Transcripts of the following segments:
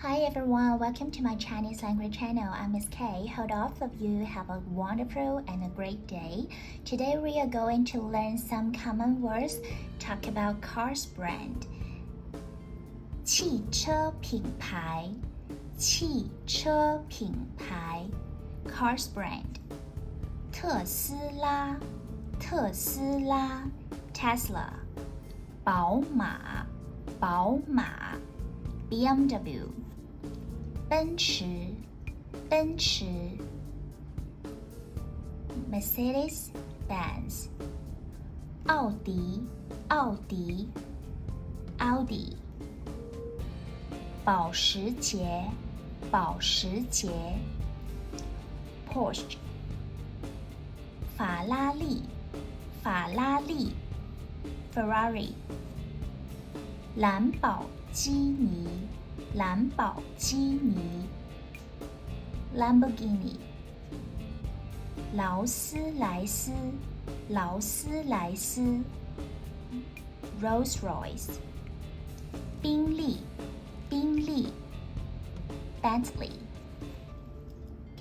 Hi everyone, welcome to my Chinese language channel. I'm Miss K. Hope all of you have a wonderful and a great day. Today we are going to learn some common words, talk about cars brand. 汽车品牌，汽车品牌 cars brand. 特斯拉，特斯拉 Tesla. 宝马，宝马 BMW. 奔驰，奔驰 Mercedes-Benz. 奥迪，奥迪 Audi. 保时捷，保时捷 Porsche. 法拉利，法拉利 Ferrari. 兰博基尼，兰博基尼 Lamborghini. 劳斯莱斯，劳斯莱斯 Rolls-Royce. 宾利，宾利 Bentley.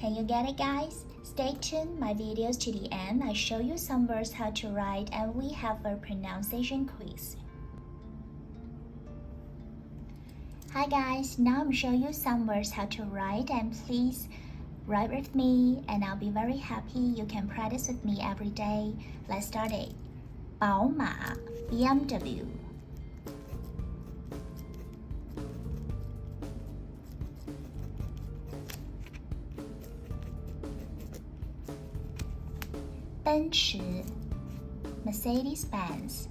Can you get it, guys? Stay tuned my videos to the end. I show you some words how to write and we have a pronunciation quiz. Hi guys, now I'm showing you some words how to write and please write with me and I'll be very happy you can practice with me every day. Let's start it. 宝马 BMW. 奔驰 Mercedes-Benz.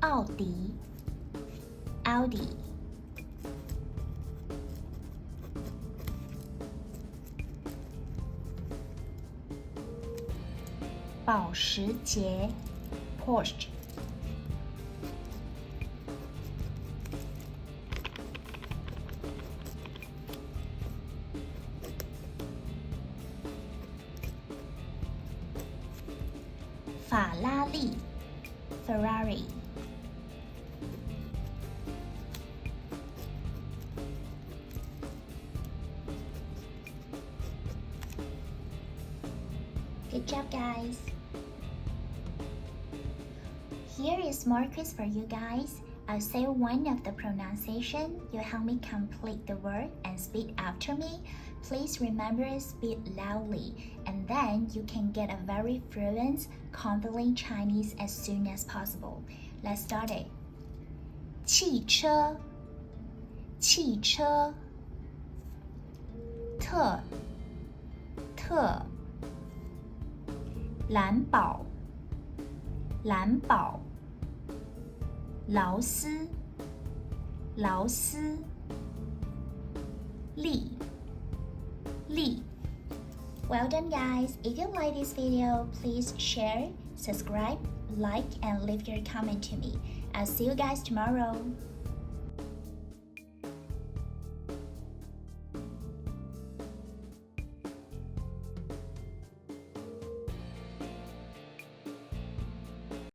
奥迪 Audi. 保时捷 Porsche. 法拉利 Ferrari. ，Good job, guys. Here is more quiz for you guys. I'll say one of the pronunciation. You help me complete the word and speak after me. Please remember to speak loudly, and then you can get a very fluent, confident Chinese as soon as possible. Let's start it. 汽车，汽车，特，特。蓝宝，蓝宝，劳斯，劳斯，利，利。Well done, guys. If you like this video, please share, subscribe, like, and leave your comment to me. I'll see you guys tomorrow.